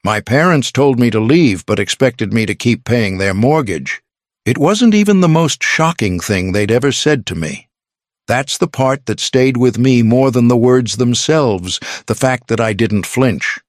My parents told me to leave but expected me to keep paying their mortgage. It wasn't even the most shocking thing they'd ever said to me. That's the part that stayed with me more than the words themselves, the fact that I didn't flinch.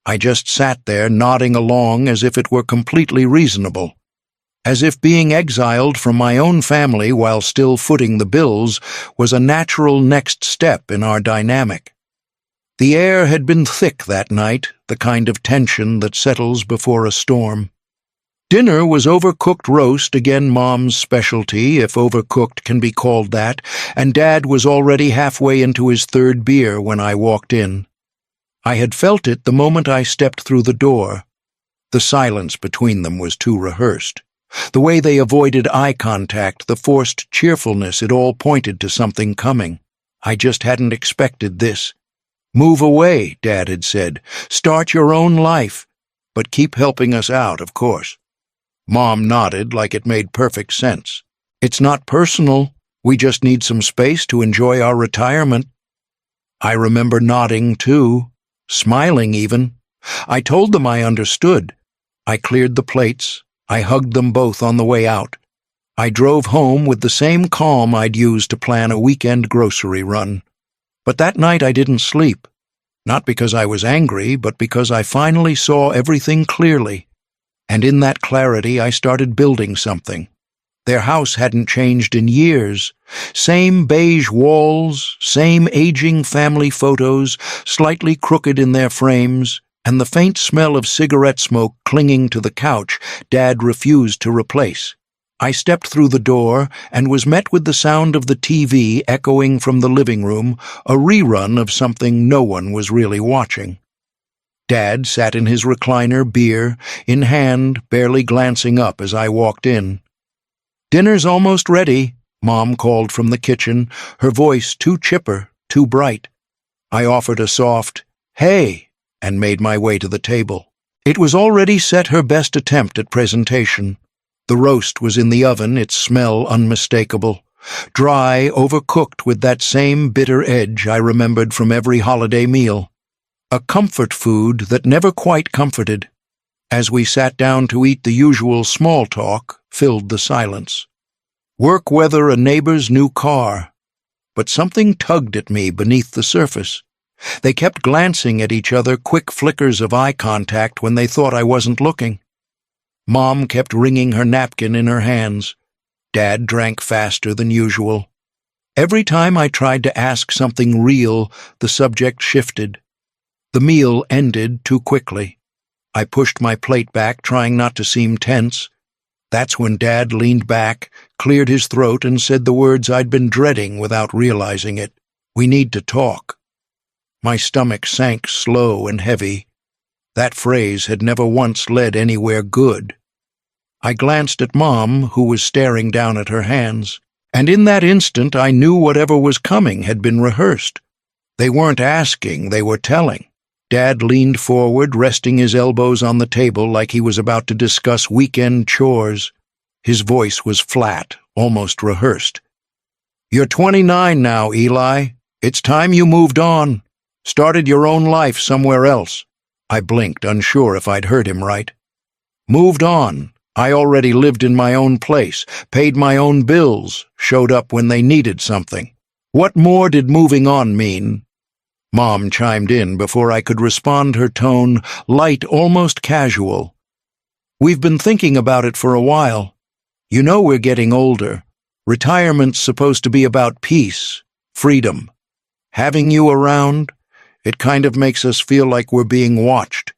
I just sat there nodding along as if it were completely reasonable. As if being exiled from my own family while still footing the bills was a natural next step in our dynamic. The air had been thick that night, the kind of tension that settles before a storm. Dinner was overcooked roast, again Mom's specialty, if overcooked can be called that, and Dad was already halfway into his third beer when I walked in. I had felt it the moment I stepped through the door. The silence between them was too rehearsed. The way they avoided eye contact, the forced cheerfulness, it all pointed to something coming. I just hadn't expected this. "Move away," Dad had said. "Start your own life. But keep helping us out, of course." Mom nodded like it made perfect sense. "It's not personal. We just need some space to enjoy our retirement." I remember nodding, too, smiling even. I told them I understood. I cleared the plates. I hugged them both on the way out. I drove home with the same calm I'd used to plan a weekend grocery run. But that night I didn't sleep. Not because I was angry, but because I finally saw everything clearly. And in that clarity I started building something. Their house hadn't changed in years. Same beige walls, same aging family photos, slightly crooked in their frames, and the faint smell of cigarette smoke clinging to the couch Dad refused to replace. I stepped through the door and was met with the sound of the TV echoing from the living room, a rerun of something no one was really watching. Dad sat in his recliner, beer in hand, barely glancing up as I walked in. "Dinner's almost ready," Mom called from the kitchen, her voice too chipper, too bright. I offered a soft, "Hey," and made my way to the table. It was already set her best attempt at presentation. The roast was in the oven, its smell unmistakable. Dry, overcooked with that same bitter edge I remembered from every holiday meal. A comfort food that never quite comforted. As we sat down to eat, the usual small talk filled the silence. Work, weather, a neighbor's new car. But something tugged at me beneath the surface. They kept glancing at each other, quick flickers of eye contact when they thought I wasn't looking. Mom kept wringing her napkin in her hands. Dad drank faster than usual. Every time I tried to ask something real, the subject shifted. The meal ended too quickly. I pushed my plate back, trying not to seem tense. That's when Dad leaned back, cleared his throat, and said the words I'd been dreading without realizing it. "We need to talk." My stomach sank slow and heavy. That phrase had never once led anywhere good. I glanced at Mom, who was staring down at her hands, and in that instant I knew whatever was coming had been rehearsed. They weren't asking, they were telling. Dad leaned forward, resting his elbows on the table like he was about to discuss weekend chores. His voice was flat, almost rehearsed. "You're 29 now, Eli. It's time you moved on. Started your own life somewhere else." I blinked, unsure if I'd heard him right. "Moved on. I already lived in my own place, paid my own bills, showed up when they needed something. What more did moving on mean?" Mom chimed in before I could respond, her tone light, almost casual. "We've been thinking about it for a while. You know we're getting older. Retirement's supposed to be about peace, freedom. Having you around, it kind of makes us feel like we're being watched."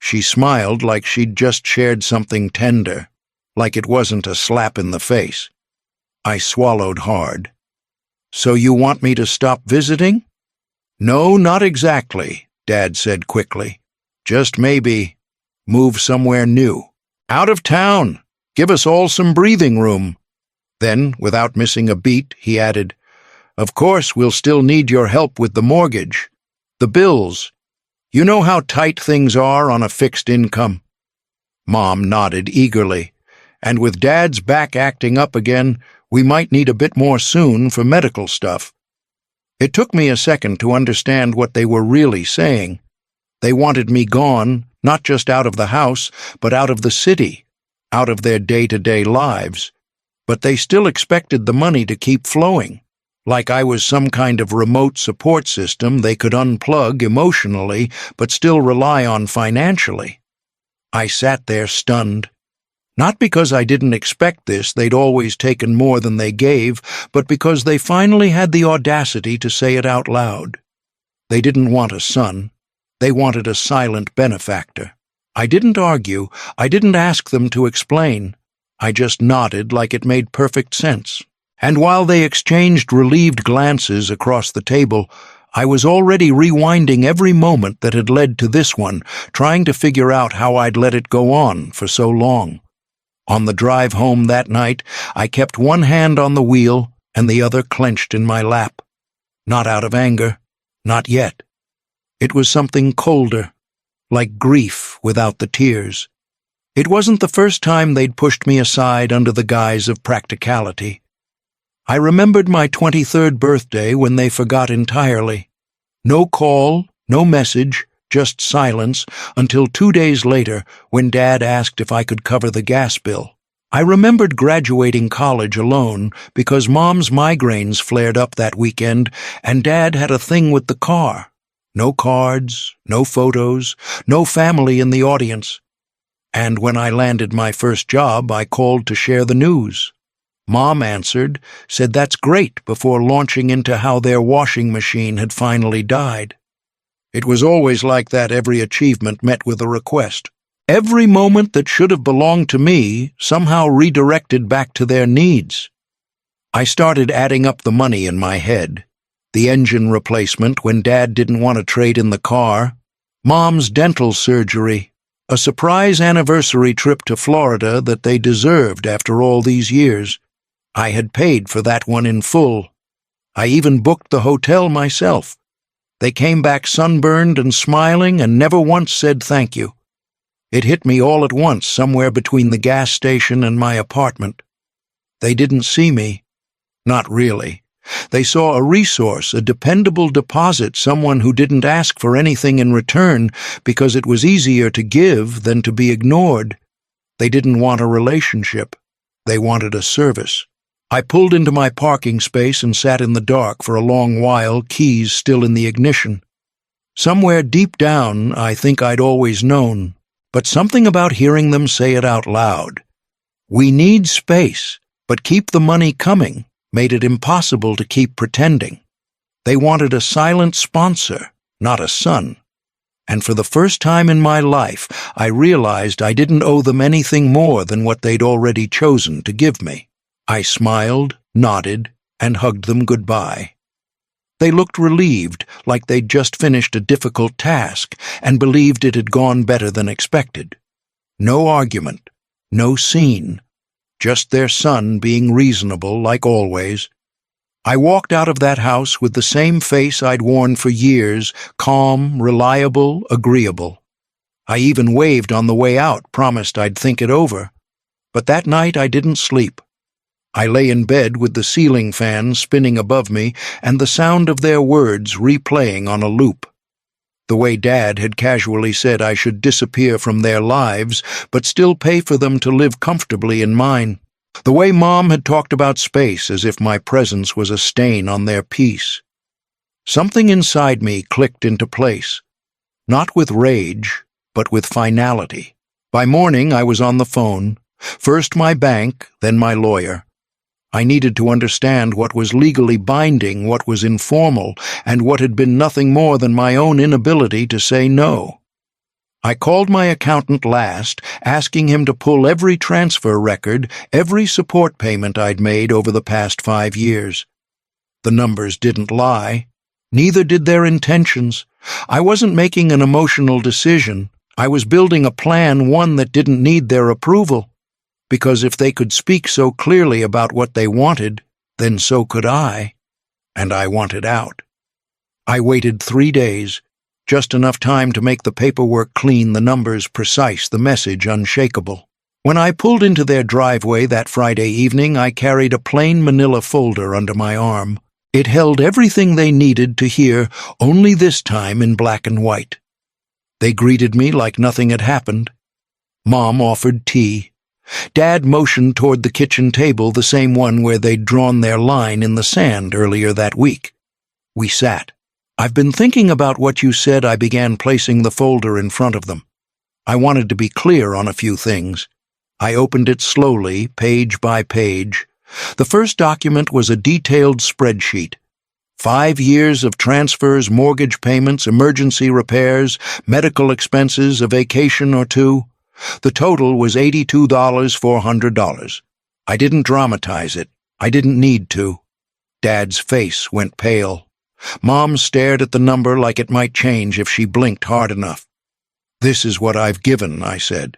She smiled like she'd just shared something tender, like it wasn't a slap in the face. I swallowed hard. "So you want me to stop visiting?" "No, not exactly," Dad said quickly. "Just maybe move somewhere new. Out of town. Give us all some breathing room." Then, without missing a beat, he added, "Of course, we'll still need your help with the mortgage. The bills. You know how tight things are on a fixed income." Mom nodded eagerly. "And with Dad's back acting up again, we might need a bit more soon for medical stuff." It took me a second to understand what they were really saying. They wanted me gone, not just out of the house, but out of the city, out of their day-to-day lives. But they still expected the money to keep flowing, like I was some kind of remote support system they could unplug emotionally but still rely on financially. I sat there stunned. Not because I didn't expect this, they'd always taken more than they gave, but because they finally had the audacity to say it out loud. They didn't want a son. They wanted a silent benefactor. I didn't argue. I didn't ask them to explain. I just nodded like it made perfect sense. And while they exchanged relieved glances across the table, I was already rewinding every moment that had led to this one, trying to figure out how I'd let it go on for so long. On the drive home that night, I kept one hand on the wheel and the other clenched in my lap. Not out of anger. Not yet. It was something colder, like grief without the tears. It wasn't the first time they'd pushed me aside under the guise of practicality. I remembered my 23rd birthday when they forgot entirely. No call, no message, just silence, until 2 days later when Dad asked if I could cover the gas bill. I remembered graduating college alone because Mom's migraines flared up that weekend and Dad had a thing with the car. No cards, no photos, no family in the audience. And when I landed my first job, I called to share the news. Mom answered, said that's great before launching into how their washing machine had finally died. It was always like that, every achievement met with a request. Every moment that should have belonged to me somehow redirected back to their needs. I started adding up the money in my head. The engine replacement when Dad didn't want to trade in the car, Mom's dental surgery, a surprise anniversary trip to Florida that they deserved after all these years. I had paid for that one in full. I even booked the hotel myself. They came back sunburned and smiling and never once said thank you. It hit me all at once somewhere between the gas station and my apartment. They didn't see me. Not really. They saw a resource, a dependable deposit, someone who didn't ask for anything in return because it was easier to give than to be ignored. They didn't want a relationship. They wanted a service. I pulled into my parking space and sat in the dark for a long while, keys still in the ignition. Somewhere deep down, I think I'd always known, but something about hearing them say it out loud. We need space, but keep the money coming made it impossible to keep pretending. They wanted a silent sponsor, not a son. And for the first time in my life, I realized I didn't owe them anything more than what they'd already chosen to give me. I smiled, nodded, and hugged them goodbye. They looked relieved, like they'd just finished a difficult task and believed it had gone better than expected. No argument, no scene, just their son being reasonable like always. I walked out of that house with the same face I'd worn for years, calm, reliable, agreeable. I even waved on the way out, promised I'd think it over. But that night I didn't sleep. I lay in bed with the ceiling fan spinning above me and the sound of their words replaying on a loop. The way Dad had casually said I should disappear from their lives, but still pay for them to live comfortably in mine. The way Mom had talked about space as if my presence was a stain on their peace. Something inside me clicked into place, not with rage, but with finality. By morning I was on the phone, first my bank, then my lawyer. I needed to understand what was legally binding, what was informal, and what had been nothing more than my own inability to say no. I called my accountant last, asking him to pull every transfer record, every support payment I'd made over the past 5 years. The numbers didn't lie. Neither did their intentions. I wasn't making an emotional decision. I was building a plan, one that didn't need their approval. Because if they could speak so clearly about what they wanted, then so could I. And I wanted out. I waited 3 days, just enough time to make the paperwork clean, the numbers precise, the message unshakable. When I pulled into their driveway that Friday evening, I carried a plain manila folder under my arm. It held everything they needed to hear, only this time in black and white. They greeted me like nothing had happened. Mom offered tea. Dad motioned toward the kitchen table, the same one where they'd drawn their line in the sand earlier that week. We sat. "I've been thinking about what you said." I began placing the folder in front of them. I wanted to be clear on a few things. I opened it slowly, page by page. The first document was a detailed spreadsheet. 5 years of transfers, mortgage payments, emergency repairs, medical expenses, a vacation or two. The total was $82,400. I didn't dramatize it. I didn't need to. Dad's face went pale. Mom stared at the number like it might change if she blinked hard enough. "This is what I've given," I said,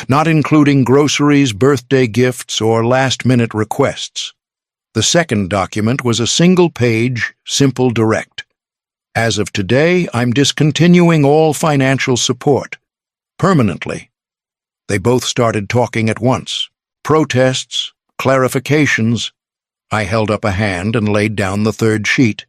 "not including groceries, birthday gifts, or last-minute requests." The second document was a single-page, simple direct. "As of today, I'm discontinuing all financial support. Permanently." They both started talking at once. Protests, clarifications. I held up a hand and laid down the third sheet.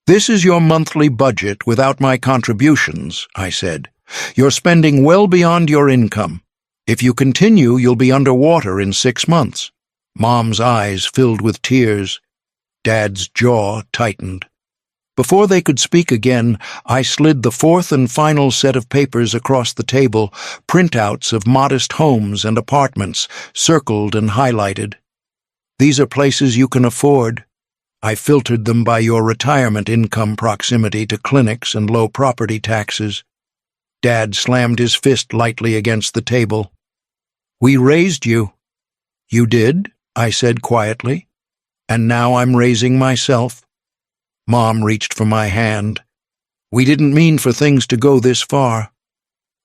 "This is your monthly budget without my contributions," I said. "You're spending well beyond your income. If you continue, you'll be underwater in 6 months. Mom's eyes filled with tears. Dad's jaw tightened. Before they could speak again, I slid the fourth and final set of papers across the table, printouts of modest homes and apartments, circled and highlighted. "These are places you can afford. I filtered them by your retirement income, proximity to clinics, and low property taxes." Dad slammed his fist lightly against the table. "We raised you." "You did?" I said quietly. "And now I'm raising myself." Mom reached for my hand. "We didn't mean for things to go this far."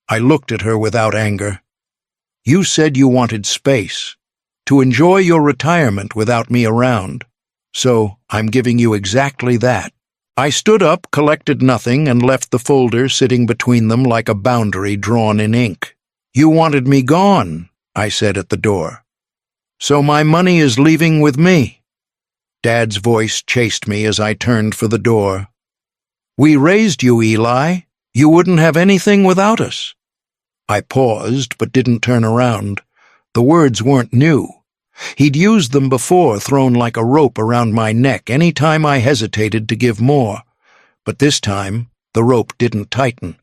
I looked at her without anger. "You said you wanted space, to enjoy your retirement without me around. So I'm giving you exactly that." I stood up, collected nothing, and left the folder sitting between them like a boundary drawn in ink. "You wanted me gone," I said at the door. "So my money is leaving with me." Dad's voice chased me as I turned for the door. "We raised you, Eli. You wouldn't have anything without us." I paused, but didn't turn around. The words weren't new. He'd used them before, thrown like a rope around my neck any time I hesitated to give more. But this time, the rope didn't tighten.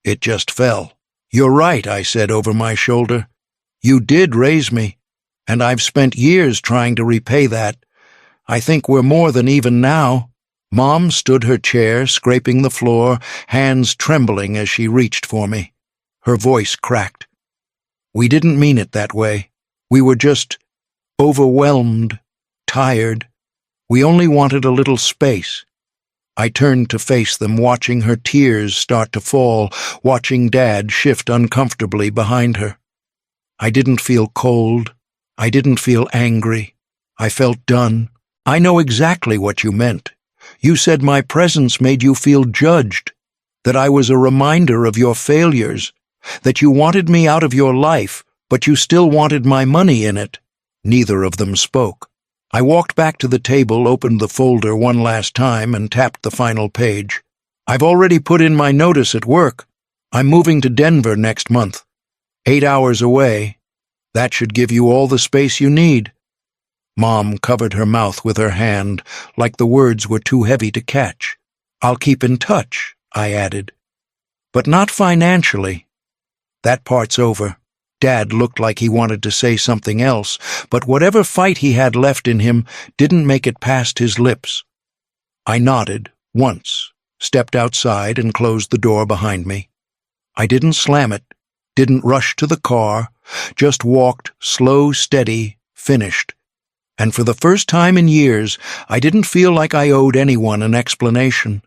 It just fell. "You're right," I said over my shoulder. "You did raise me, and I've spent years trying to repay that. I think we're more than even now." Mom stood her chair, scraping the floor, hands trembling as she reached for me. Her voice cracked. "We didn't mean it that way. We were just overwhelmed, tired. We only wanted a little space." I turned to face them, watching her tears start to fall, watching Dad shift uncomfortably behind her. I didn't feel cold. I didn't feel angry. I felt done. "I know exactly what you meant. You said my presence made you feel judged, that I was a reminder of your failures, that you wanted me out of your life, but you still wanted my money in it." Neither of them spoke. I walked back to the table, opened the folder one last time, and tapped the final page. "I've already put in my notice at work. I'm moving to Denver next month. 8 hours away. That should give you all the space you need." Mom covered her mouth with her hand, like the words were too heavy to catch. "I'll keep in touch," I added. "But not financially." That part's over. Dad looked like he wanted to say something else, but whatever fight he had left in him didn't make it past his lips. I nodded, once, stepped outside and closed the door behind me. I didn't slam it, didn't rush to the car, just walked, slow, steady, finished. And for the first time in years, I didn't feel like I owed anyone an explanation.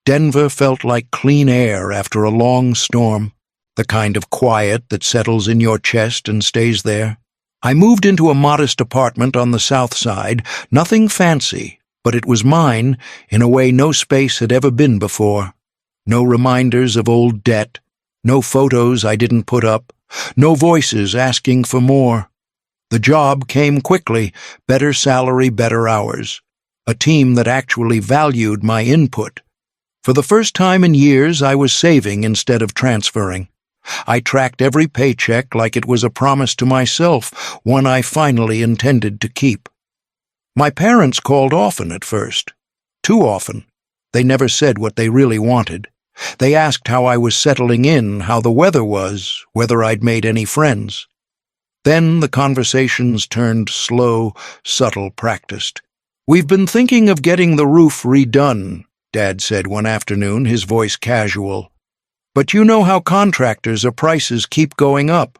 Denver felt like clean air after a long storm. The kind of quiet that settles in your chest and stays there. I moved into a modest apartment on the south side, nothing fancy, but it was mine in a way no space had ever been before. No reminders of old debt, no photos I didn't put up, no voices asking for more. The job came quickly, better salary, better hours. A team that actually valued my input. For the first time in years, I was saving instead of transferring. I tracked every paycheck like it was a promise to myself, one I finally intended to keep. My parents called often at first. Too often. They never said what they really wanted. They asked how I was settling in, how the weather was, whether I'd made any friends. Then the conversations turned slow, subtle, practiced. "We've been thinking of getting the roof redone," Dad said one afternoon, his voice casual. "But you know how contractors' prices keep going up.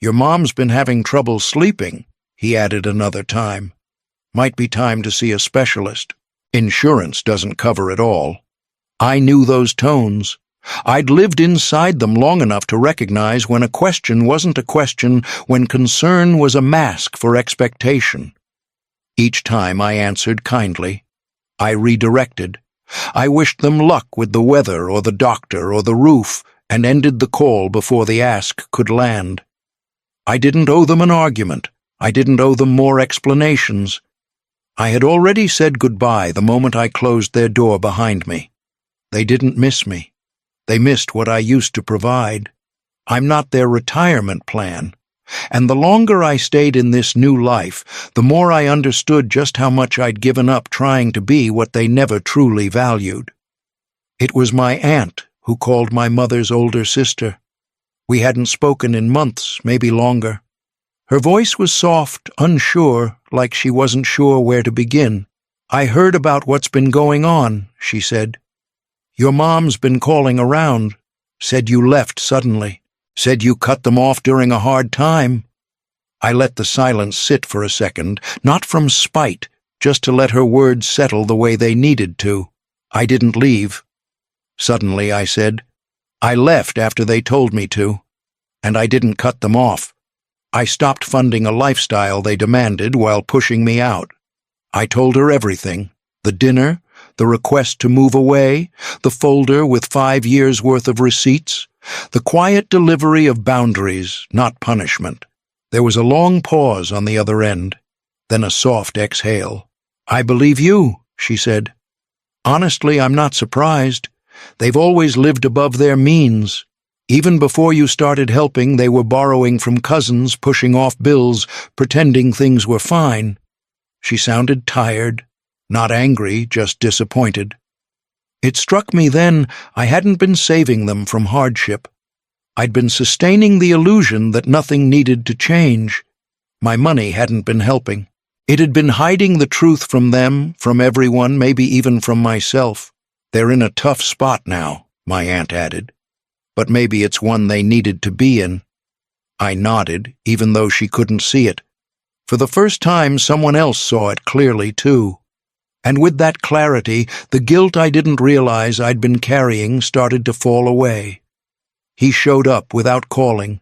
Your mom's been having trouble sleeping," he added another time. "Might be time to see a specialist. Insurance doesn't cover it all." I knew those tones. I'd lived inside them long enough to recognize when a question wasn't a question, when concern was a mask for expectation. Each time I answered kindly. I redirected. I wished them luck with the weather or the doctor or the roof, and ended the call before the ask could land. I didn't owe them an argument. I didn't owe them more explanations. I had already said goodbye the moment I closed their door behind me. They didn't miss me. They missed what I used to provide. I'm not their retirement plan. And the longer I stayed in this new life, the more I understood just how much I'd given up trying to be what they never truly valued. It was my aunt who called my mother's older sister. We hadn't spoken in months, maybe longer. Her voice was soft, unsure, like she wasn't sure where to begin. "I heard about what's been going on," she said. "Your mom's been calling around. Said you left suddenly. Said you cut them off during a hard time." I let the silence sit for a second, not from spite, just to let her words settle the way they needed to. I didn't leave. Suddenly I said, "I left after they told me to, and I didn't cut them off. I stopped funding a lifestyle they demanded while pushing me out." I told her everything, the dinner, the request to move away, the folder with 5 years' worth of receipts, the quiet delivery of boundaries, not punishment. There was a long pause on the other end, then a soft exhale. "I believe you," she said. "Honestly, I'm not surprised. They've always lived above their means. Even before you started helping, they were borrowing from cousins, pushing off bills, pretending things were fine." She sounded tired. Not angry, just disappointed. It struck me then I hadn't been saving them from hardship. I'd been sustaining the illusion that nothing needed to change. My money hadn't been helping. It had been hiding the truth from them, from everyone, maybe even from myself. "They're in a tough spot now," my aunt added. "But maybe it's one they needed to be in." I nodded, even though she couldn't see it. For the first time, someone else saw it clearly, too. And with that clarity, the guilt I didn't realize I'd been carrying started to fall away. He showed up without calling.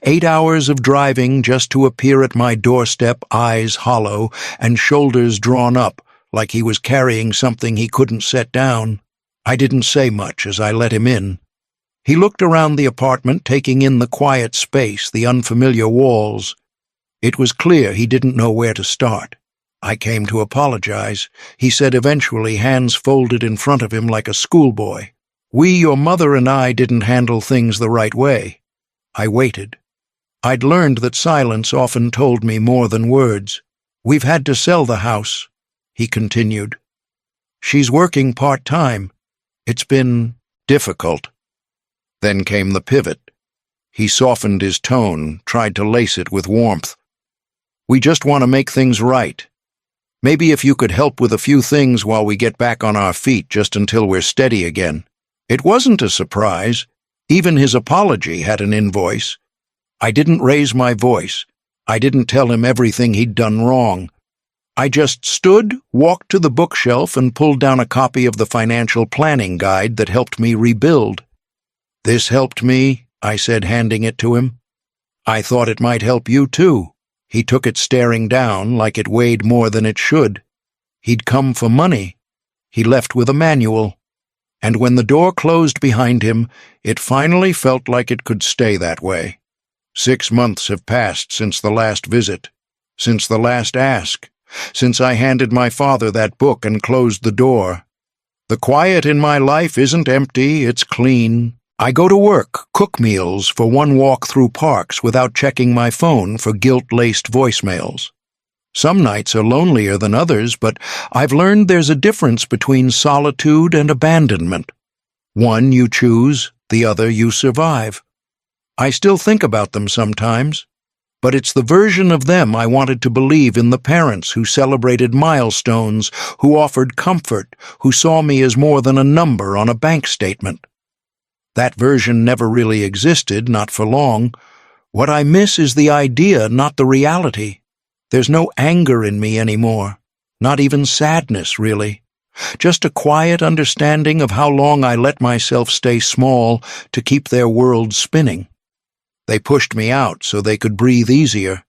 8 hours of driving just to appear at my doorstep, eyes hollow and shoulders drawn up, like he was carrying something he couldn't set down. I didn't say much as I let him in. He looked around the apartment, taking in the quiet space, the unfamiliar walls. It was clear he didn't know where to start. I came to apologize. He said eventually, hands folded in front of him like a schoolboy. Your mother and I didn't handle things the right way." I waited. I'd learned that silence often told me more than words. "We've had to sell the house," he continued. "She's working part-time. It's been difficult." Then came the pivot. He softened his tone, tried to lace it with warmth. "We just want to make things right. Maybe if you could help with a few things while we get back on our feet, just until we're steady again." It wasn't a surprise. Even his apology had an invoice. I didn't raise my voice. I didn't tell him everything he'd done wrong. I just stood, walked to the bookshelf, and pulled down a copy of the financial planning guide that helped me rebuild. "This helped me," I said, handing it to him. "I thought it might help you too." He took it staring down like it weighed more than it should. He'd come for money. He left with a manual. And when the door closed behind him, it finally felt like it could stay that way. 6 months have passed since the last visit, since the last ask, since I handed my father that book and closed the door. The quiet in my life isn't empty, it's clean. I go to work, cook meals for one walk through parks without checking my phone for guilt-laced voicemails. Some nights are lonelier than others, but I've learned there's a difference between solitude and abandonment. One you choose, the other you survive. I still think about them sometimes, but it's the version of them I wanted to believe in, the parents who celebrated milestones, who offered comfort, who saw me as more than a number on a bank statement. That version never really existed, not for long. What I miss is the idea, not the reality. There's no anger in me anymore, not even sadness, really. Just a quiet understanding of how long I let myself stay small to keep their world spinning. They pushed me out so they could breathe easier.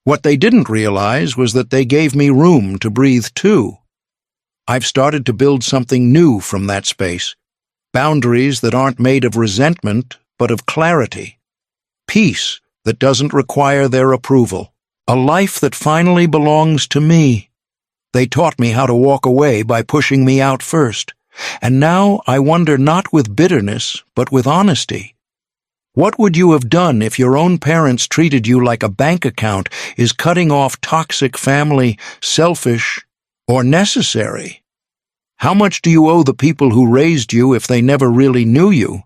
What they didn't realize was that they gave me room to breathe too. I've started to build something new from that space. Boundaries that aren't made of resentment, but of clarity. Peace that doesn't require their approval. A life that finally belongs to me. They taught me how to walk away by pushing me out first. And now I wonder, not with bitterness, but with honesty. What would you have done if your own parents treated you like a bank account is cutting off toxic family, selfish, or necessary? How much do you owe the people who raised you if they never really knew you?